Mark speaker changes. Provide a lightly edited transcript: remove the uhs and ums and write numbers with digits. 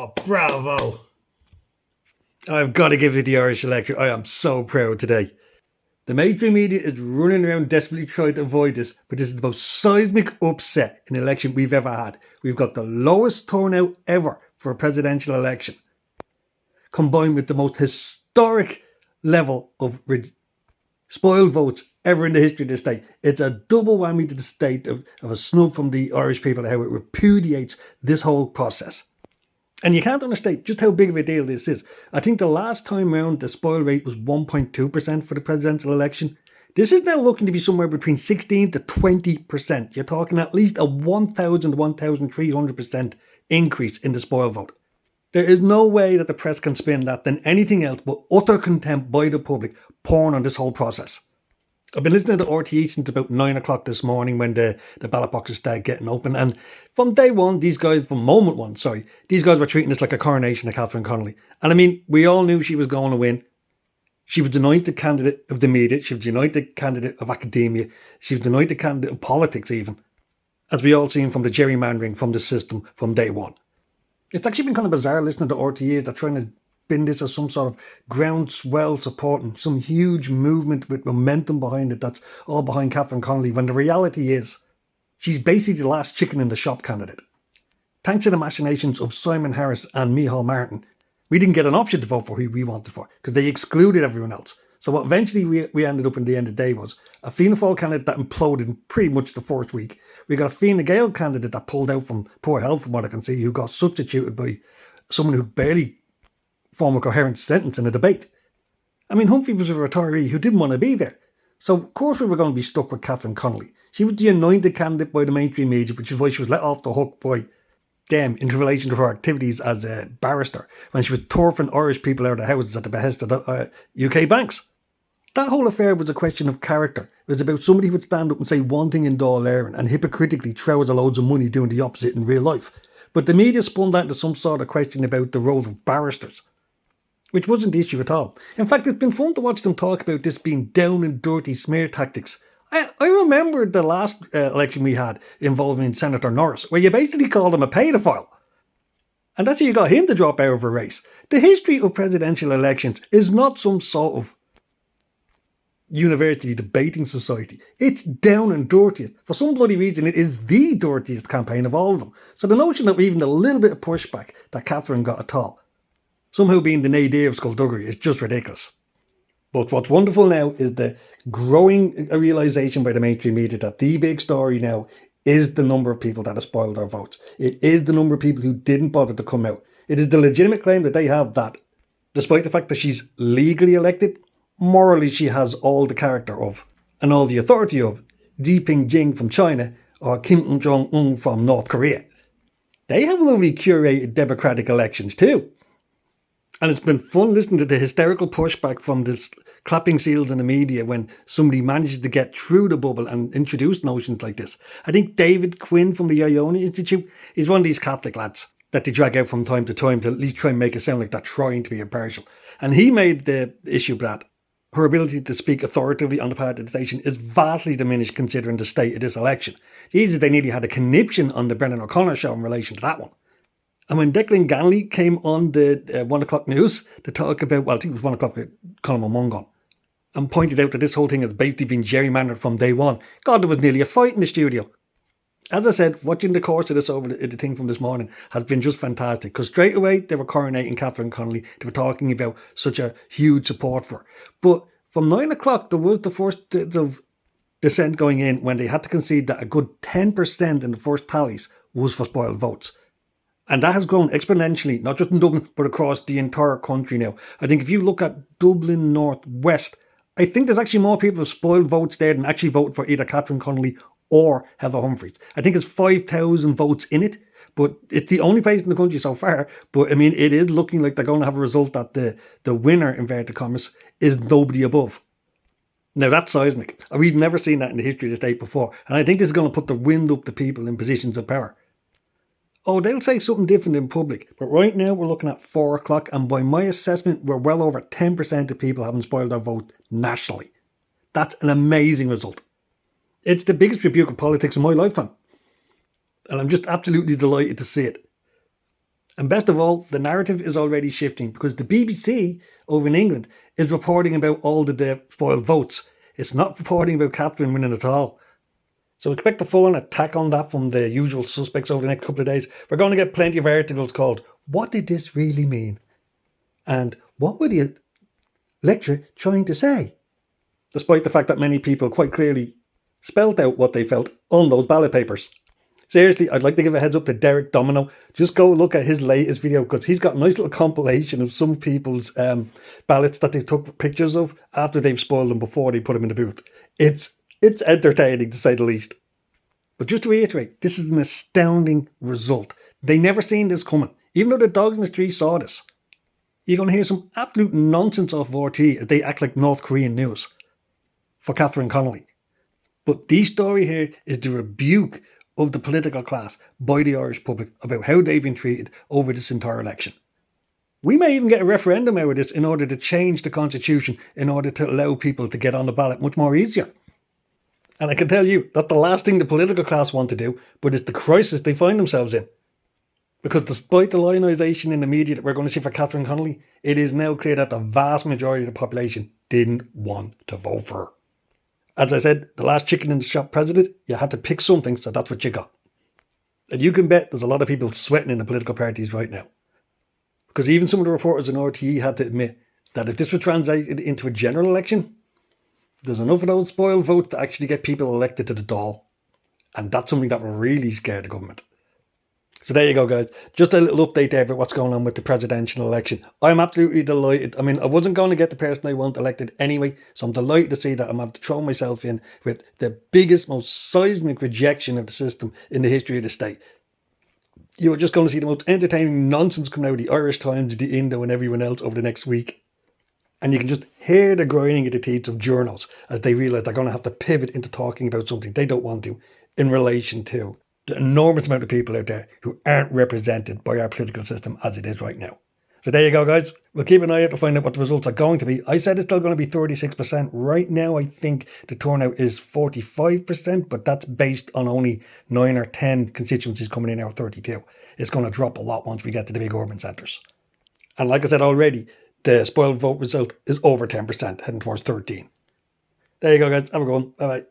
Speaker 1: Oh, bravo. I've got to give you the Irish election. I am so proud today. The mainstream media is running around desperately trying to avoid this, but this is the most seismic upset in an election we've ever had. We've got the lowest turnout ever for a presidential election, combined with the most historic level of spoiled votes ever in the history of the state. It's a double whammy to the state of a snub from the Irish people, how it repudiates this whole process. And you can't understate just how big of a deal this is. I think the last time round the spoil rate was 1.2% for the presidential election. This is now looking to be somewhere between 16 to 20%. You're talking at least a 1,000 1,300% increase in the spoil vote. There is no way that the press can spin that than anything else but utter contempt by the public pouring on this whole process. I've been listening to RTE since about 9 o'clock this morning when the ballot boxes started getting open. And from day one, these guys were treating this like a coronation of Catherine Connolly. And I mean, we all knew she was going to win. She was the anointed candidate of the media. She was the anointed candidate of academia. She was the anointed candidate of politics even. As we all seen from the gerrymandering from the system from day one. It's actually been kind of bizarre listening to RTE that trying to spin this as some sort of groundswell supporting some huge movement with momentum behind it that's all behind Catherine Connolly, when the reality is she's basically the last chicken in the shop candidate. Thanks to the machinations of Simon Harris and Micheál Martin, we didn't get an option to vote for who we wanted for because they excluded everyone else. So what eventually we ended up in the end of the day was a Fianna Fáil candidate that imploded in pretty much the first week. We got a Fine Gael candidate that pulled out from poor health, from what I can see, who got substituted by someone who barely form a coherent sentence in a debate. I mean, Humphrey was a retiree who didn't want to be there. So, of course, we were going to be stuck with Catherine Connolly. She was the anointed candidate by the mainstream media, which is why she was let off the hook by them in relation to her activities as a barrister when she was turfing Irish people out of houses at the behest of the UK banks. That whole affair was a question of character. It was about somebody who would stand up and say one thing in Dáil Éireann and hypocritically trouser loads of money doing the opposite in real life. But the media spun that into some sort of question about the role of barristers, which wasn't the issue at all. In fact, it's been fun to watch them talk about this being down and dirty smear tactics. I remember the last election we had involving Senator Norris, where you basically called him a paedophile. And that's how you got him to drop out of a race. The history of presidential elections is not some sort of university debating society. It's down and dirtiest. For some bloody reason, it is the dirtiest campaign of all of them. So the notion that even a little bit of pushback that Catherine got at all, somehow being the nadir of skullduggery, is just ridiculous. But what's wonderful now is the growing realisation by the mainstream media that the big story now is the number of people that have spoiled their votes. It is the number of people who didn't bother to come out. It is the legitimate claim that they have that, despite the fact that she's legally elected, morally she has all the character of, and all the authority of, Xi Jinping from China or Kim Jong-un from North Korea. They have lovely curated democratic elections too. And it's been fun listening to the hysterical pushback from the clapping seals in the media when somebody manages to get through the bubble and introduce notions like this. I think David Quinn from the Iona Institute is one of these Catholic lads that they drag out from time to at least try and make it sound like they're trying to be impartial. And he made the issue that her ability to speak authoritatively on the part of the nation is vastly diminished considering the state of this election. Jesus, they nearly had a conniption on the Brendan O'Connor show in relation to that one. And when Declan Ganley came on the 1 o'clock news to talk about, well, I think it was 1 o'clock with Colin Mongon, and pointed out that this whole thing has basically been gerrymandered from day one, God, there was nearly a fight in the studio. As I said, watching the course of this over the thing from this morning has been just fantastic, because straight away they were coronating Catherine Connolly. They were talking about such a huge support for her. But from 9 o'clock, there was the first of dissent going in when they had to concede that a good 10% in the first tallies was for spoiled votes. And that has grown exponentially, not just in Dublin, but across the entire country now. I think if you look at Dublin North West, I think there's actually more people who spoiled votes there than actually voted for either Catherine Connolly or Heather Humphreys. I think it's 5,000 votes in it, but it's the only place in the country so far. But I mean, it is looking like they're going to have a result that the winner, inverted commas, is nobody above. Now that's seismic. We've never seen that in the history of the state before. And I think this is going to put the wind up to people in positions of power. Oh, they'll say something different in public. But right now we're looking at 4 o'clock. And by my assessment, we're well over 10% of people having spoiled their vote nationally. That's an amazing result. It's the biggest rebuke of politics in my lifetime. And I'm just absolutely delighted to see it. And best of all, the narrative is already shifting because the BBC over in England is reporting about all the spoiled votes. It's not reporting about Catherine winning at all. So expect a full-on attack on that from the usual suspects over the next couple of days. We're going to get plenty of articles called, "What did this really mean?" And "What were the lecturer trying to say?" Despite the fact that many people quite clearly spelled out what they felt on those ballot papers. Seriously, I'd like to give a heads up to Derek Domino. Just go look at his latest video because he's got a nice little compilation of some people's ballots that they took pictures of after they've spoiled them before they put them in the booth. It's entertaining to say the least. But just to reiterate, this is an astounding result. They never seen this coming. Even though the dogs in the street saw this. You're going to hear some absolute nonsense off RT as they act like North Korean news for Catherine Connolly. But the story here is the rebuke of the political class by the Irish public about how they've been treated over this entire election. We may even get a referendum out of this in order to change the constitution in order to allow people to get on the ballot much more easier. And I can tell you that's the last thing the political class want to do, but it's the crisis they find themselves in. Because despite the lionisation in the media that we're going to see for Catherine Connolly, it is now clear that the vast majority of the population didn't want to vote for her. As I said, the last chicken in the shop president, you had to pick something, so that's what you got. And you can bet there's a lot of people sweating in the political parties right now. Because even some of the reporters in RTE had to admit that if this were translated into a general election, there's enough of those spoiled votes to actually get people elected to the Dáil. And that's something that will really scare the government. So there you go, guys. Just a little update there about what's going on with the presidential election. I'm absolutely delighted. I mean, I wasn't going to get the person I want elected anyway, so I'm delighted to see that I'm having to throw myself in with the biggest, most seismic rejection of the system in the history of the state. You are just going to see the most entertaining nonsense come out of the Irish Times, the Indo and everyone else over the next week. And you can just hear the grinding of the teeth of journals as they realise they're going to have to pivot into talking about something they don't want to in relation to the enormous amount of people out there who aren't represented by our political system as it is right now. So there you go, guys. We'll keep an eye out to find out what the results are going to be. I said it's still going to be 36%. Right now, I think the turnout is 45%, but that's based on only 9 or 10 constituencies coming in out of 32. It's going to drop a lot once we get to the big urban centres. And like I said already, the spoiled vote result is over 10%, heading towards 13. There you go, guys. Have a good one. Bye-bye.